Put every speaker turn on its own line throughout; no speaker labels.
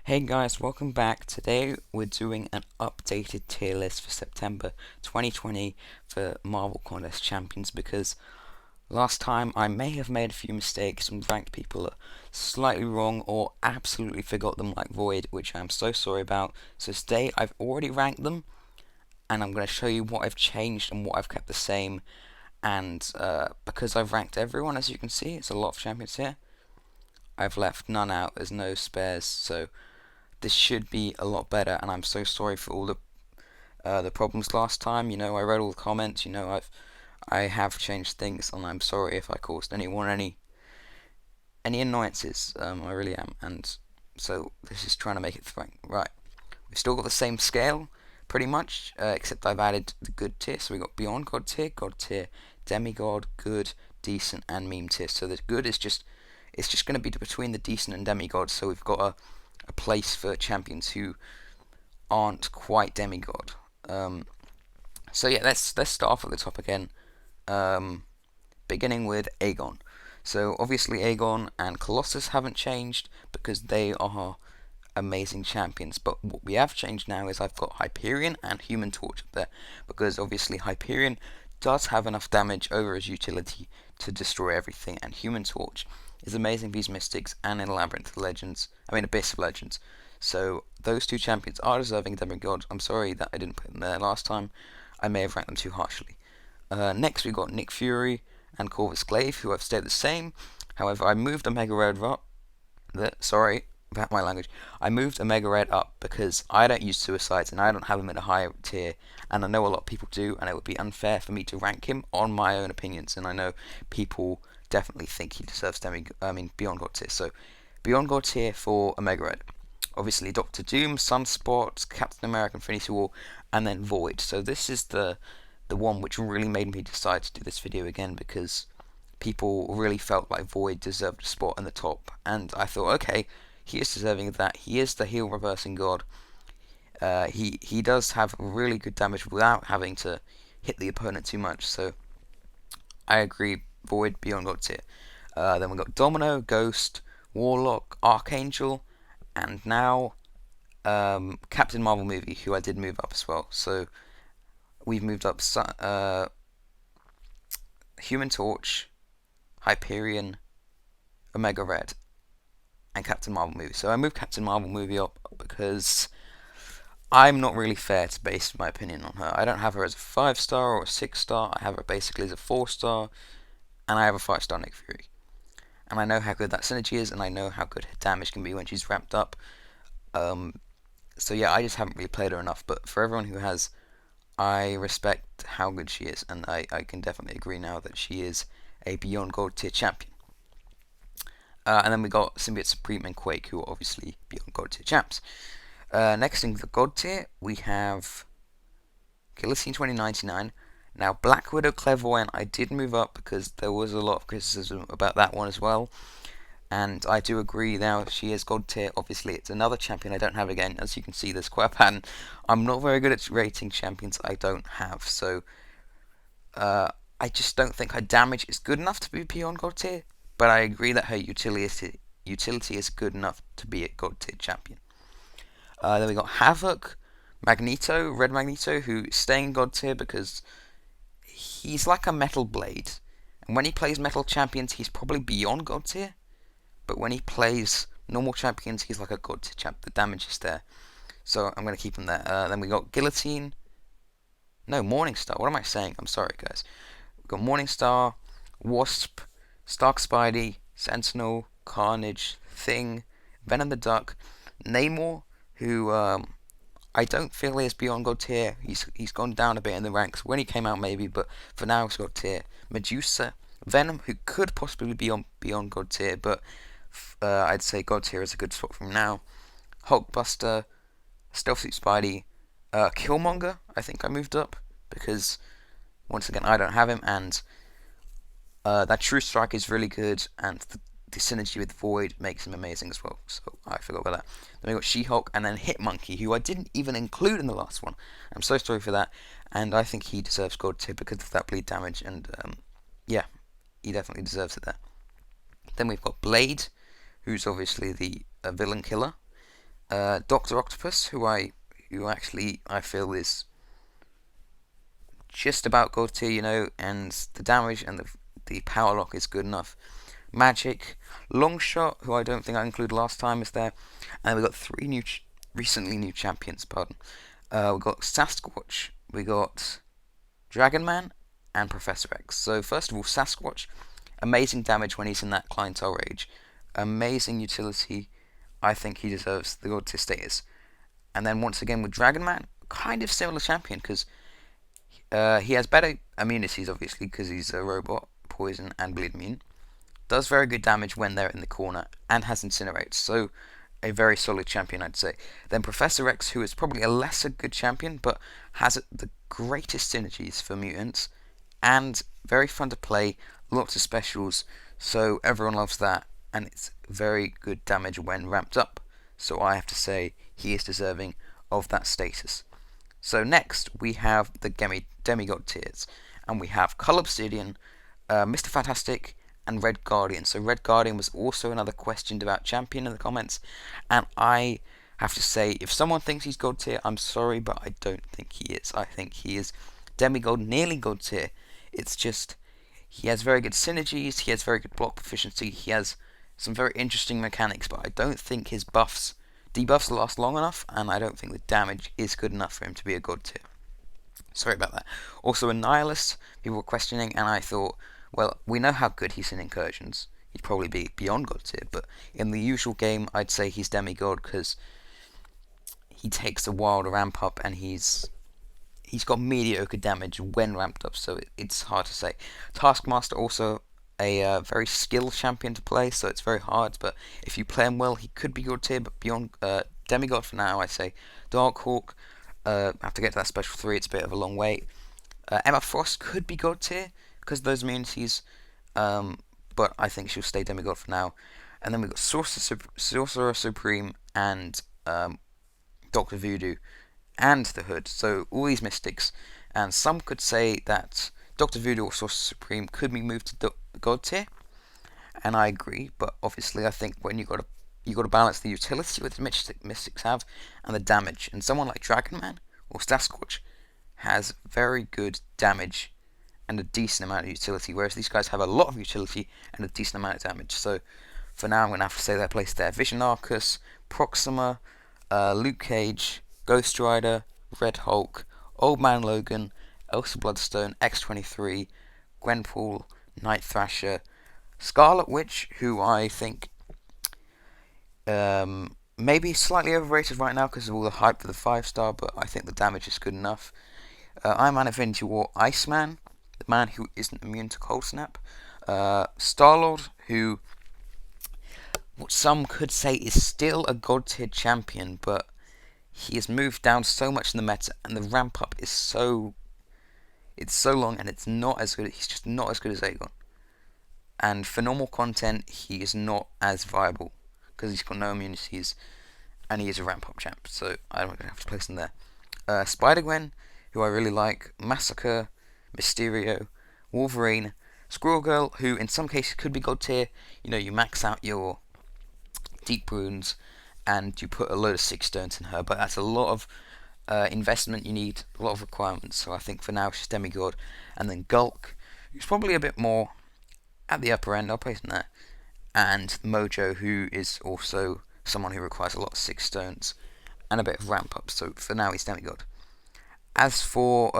Hey guys, welcome back. Today we're doing an updated tier list for September 2020 for Marvel Contest Champions because last time I may have made a few mistakes and ranked people slightly wrong or absolutely forgot them like Void, which I'm so sorry about. So today I've already ranked them and I'm going to show you what I've changed and what I've kept the same. And because I've ranked everyone, as you can see, it's a lot of champions here. I've left none out, there's no spares, so this should be a lot better, and I'm so sorry for all the problems last time. I read all the comments. I have changed things, and I'm sorry if I caused anyone any annoyances. I really am, and so this is trying to make it right. We've still got the same scale, pretty much, except I've added the good tier. So we got Beyond God tier, Demigod, Good, Decent, and Meme tier. So the good is just it's just going to be between the decent and demigod. So we've got a place for champions who aren't quite demigod. Um, so yeah, let's start off at the top again, beginning with Aegon. So obviously Aegon and Colossus haven't changed because they are amazing champions. But what we have changed now is I've got Hyperion and Human Torch up there because obviously Hyperion does have enough damage over his utility to destroy everything, and Human Torch is amazing for these Mystics and in Labyrinth Legends. Abyss of Legends. So those two champions are deserving Demigod. I'm sorry that I didn't put them there last time. I may have ranked them too harshly. Next we got Nick Fury and Corvus Glaive, who have stayed the same. However, I moved Omega Red up. Sorry about my language. I moved Omega Red up because I don't use suicides and I don't have him in a higher tier, and I know a lot of people do, and it would be unfair for me to rank him on my own opinions. And I know people definitely think he deserves Beyond God tier. So Beyond God tier for Omega Red. Obviously Doctor Doom, Sunspot, Captain America, Infinity War, and then Void. So this is the one which really made me decide to do this video again because people really felt like Void deserved a spot in the top, and I thought, okay, he is deserving of that. He is the heal reversing god. He does have really good damage without having to hit the opponent too much. So I agree, Void Beyond God tier. Then we got Domino, Ghost, Warlock, Archangel, and now Captain Marvel movie, who I did move up as well. So we've moved up Human Torch, Hyperion, Omega Red, and Captain Marvel movie. So I moved Captain Marvel movie up because I'm not really fair to base my opinion on her. I don't have her as a 5-star or a 6-star. I have her basically as a 4-star, and I have a 5-star Nick Fury. And I know how good that synergy is, and I know how good her damage can be when she's ramped up. So yeah, I just haven't really played her enough. But for everyone who has, I respect how good she is, and I can definitely agree now that she is a Beyond God tier champion. And then we got Symbiote Supreme and Quake, who are obviously Beyond God tier champs. Next in the God tier, we have Guillotine 2099. Now, Black Widow Clairvoyant, I did move up because there was a lot of criticism about that one as well. And I do agree now, she is God tier. Obviously, it's another champion I don't have again. As you can see, there's quite a pattern. I'm not very good at rating champions I don't have. So, I just don't think her damage is good enough to be Beyond God tier. But I agree that her utility is good enough to be a God tier champion. Then we got Havoc, Magneto, Red Magneto, who's staying God tier because he's like a Metal Blade. And when he plays Metal Champions, he's probably beyond God tier. But when he plays normal champions, he's like a God tier champ. The damage is there. So I'm going to keep him there. Then we got Guillotine. No, Morningstar. What am I saying? I'm sorry, guys. We've got Morningstar, Wasp, Stark Spidey, Sentinel, Carnage, Thing, Venom the Duck, Namor, who I don't feel is beyond God tier. He's gone down a bit in the ranks when he came out maybe, but for now he's God tier. Medusa, Venom, who could possibly be beyond God tier, but I'd say God tier is a good spot from now. Hulkbuster, Stealth Suit Spidey, Killmonger, I think I moved up because once again I don't have him, and that True Strike is really good, and the synergy with Void makes him amazing as well. So I forgot about that. Then we got She-Hulk and then Hitmonkey, who I didn't even include in the last one. I'm so sorry for that, and I think he deserves God tier because of that bleed damage, and yeah, he definitely deserves it there. Then we've got Blade, who's obviously the villain killer. Doctor Octopus, who actually I feel is just about God tier, and the damage and the power lock is good enough. Magic, Longshot, who I don't think I included last time, is there, and we got three recently new champions. Pardon. We got Sasquatch, we got Dragon Man, and Professor X. So first of all, Sasquatch, amazing damage when he's in that clientele rage, amazing utility. I think he deserves the God tier status. And then once again with Dragon Man, kind of similar champion because he has better immunities, obviously, because he's a robot, poison and bleed immune. Does very good damage when they're in the corner and has Incinerate. So a very solid champion, I'd say. Then Professor X, who is probably a lesser good champion, but has the greatest synergies for mutants and very fun to play. Lots of specials, so everyone loves that, and it's very good damage when ramped up. So I have to say he is deserving of that status. So next we have the Demigod tiers, and we have Cull Obsidian, Mr. Fantastic, and Red Guardian. So Red Guardian was also another questioned about champion in the comments, and I have to say, if someone thinks he's God tier, I'm sorry, but I don't think he is. I think he is Demigod, nearly God tier. It's just he has very good synergies, he has very good block proficiency, he has some very interesting mechanics, but I don't think his debuffs last long enough, and I don't think the damage is good enough for him to be a God tier. Sorry about that. Also, a Nihilist, people were questioning, and I thought, well, we know how good he's in incursions. He'd probably be beyond God tier, but in the usual game, I'd say he's Demigod because he takes a while to ramp up, and he's got mediocre damage when ramped up, so it's hard to say. Taskmaster also a very skilled champion to play, so it's very hard, but if you play him well, he could be God tier, but beyond Demigod for now, I say. Darkhawk, have to get to that special 3, it's a bit of a long wait. Emma Frost could be God tier because of those immunities, but I think she'll stay Demigod for now. And then we've got Sorcerer Supreme and Doctor Voodoo and the Hood, so all these mystics, and some could say that Doctor Voodoo or Sorcerer Supreme could be moved to God tier, and I agree, but obviously I think when you got to balance the utility with the mystics have and the damage, and someone like Dragon Man or Sasquatch has very good damage and a decent amount of utility, whereas these guys have a lot of utility and a decent amount of damage. So for now I'm going to have to say their place there. Vision Arcus, Proxima, Luke Cage, Ghost Rider, Red Hulk, Old Man Logan, Elsa Bloodstone, X-23, Gwenpool, Night Thrasher, Scarlet Witch, who I think maybe slightly overrated right now because of all the hype for the 5-star, but I think the damage is good enough. Iron Man Infinity War, Iceman, the man who isn't immune to Cold Snap, Star-Lord, who what some could say is still a God tier champion, but he has moved down so much in the meta, and the ramp up is so long, and it's not as good. He's just not as good as Aegon. And for normal content, he is not as viable because he's got no immunities, and he is a ramp up champ. So I'm going to have to place him there. Spider-Gwen, who I really like, Massacre, Mysterio, Wolverine, Squirrel Girl, who in some cases could be God tier. You max out your deep runes and you put a load of 6 stones in her, but that's a lot of investment you need, a lot of requirements, so I think for now she's Demigod. And then Gulk, who's probably a bit more at the upper end, I'll place him there. And Mojo, who is also someone who requires a lot of 6 stones and a bit of ramp up, so for now he's Demigod. As for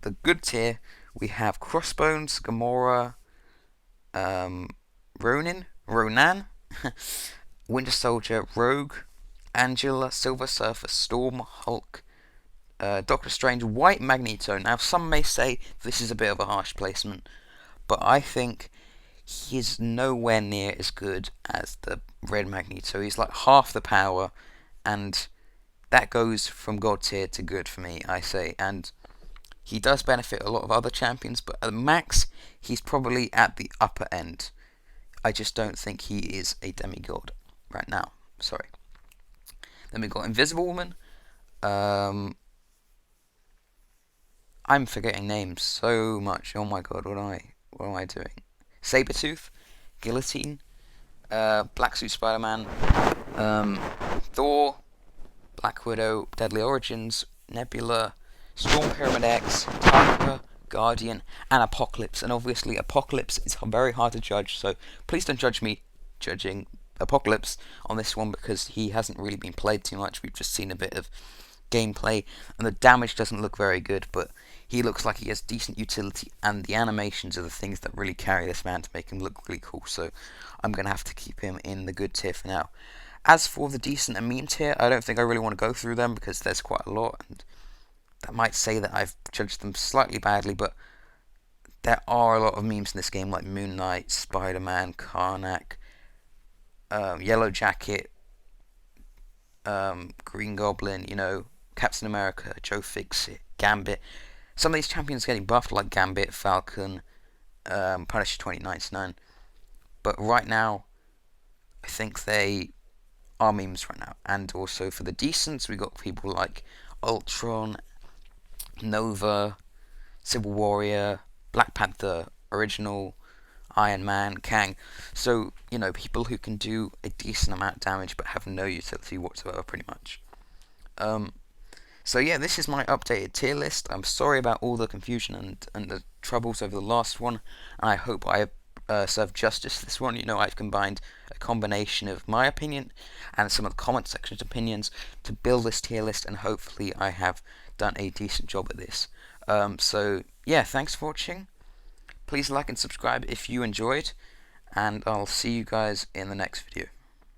the good tier, we have Crossbones, Gamora, Ronan, Winter Soldier, Rogue, Angela, Silver Surfer, Storm, Hulk, Doctor Strange, White Magneto. Now, some may say this is a bit of a harsh placement, but I think he is nowhere near as good as the Red Magneto. He's like half the power, and that goes from God tier to good for me, I say. And he does benefit a lot of other champions, but at max, he's probably at the upper end. I just don't think he is a demigod right now. Sorry. Then we've got Invisible Woman. I'm forgetting names so much. Oh my god, what am I doing? Sabretooth, Guillotine, Black Suit Spider-Man, Thor, Black Widow, Deadly Origins, Nebula, Storm Pyramid X, Tiger, Guardian, and Apocalypse. And obviously, Apocalypse is very hard to judge, so please don't judge me judging Apocalypse on this one because he hasn't really been played too much. We've just seen a bit of gameplay, and the damage doesn't look very good, but he looks like he has decent utility, and the animations are the things that really carry this man to make him look really cool, so I'm going to have to keep him in the good tier for now. As for the decent and mean tier, I don't think I really want to go through them because there's quite a lot, and that might say that I've judged them slightly badly, but there are a lot of memes in this game, like Moon Knight, Spider-Man, Karnak, Yellow Jacket, Green Goblin, Captain America, Joe Fixit, Gambit. Some of these champions are getting buffed, like Gambit, Falcon, Punisher 2099. But right now, I think they are memes right now. And also for the decents, we got people like Ultron, Nova, Civil Warrior, Black Panther, Original, Iron Man, Kang. So, people who can do a decent amount of damage but have no utility whatsoever, pretty much. So yeah, this is my updated tier list. I'm sorry about all the confusion and the troubles over the last one, and I hope I served justice to this one. I've combined a combination of my opinion and some of the comment section's opinions to build this tier list, and hopefully I have done a decent job at this. So yeah, thanks for watching. Please like and subscribe if you enjoyed, and I'll see you guys in the next video.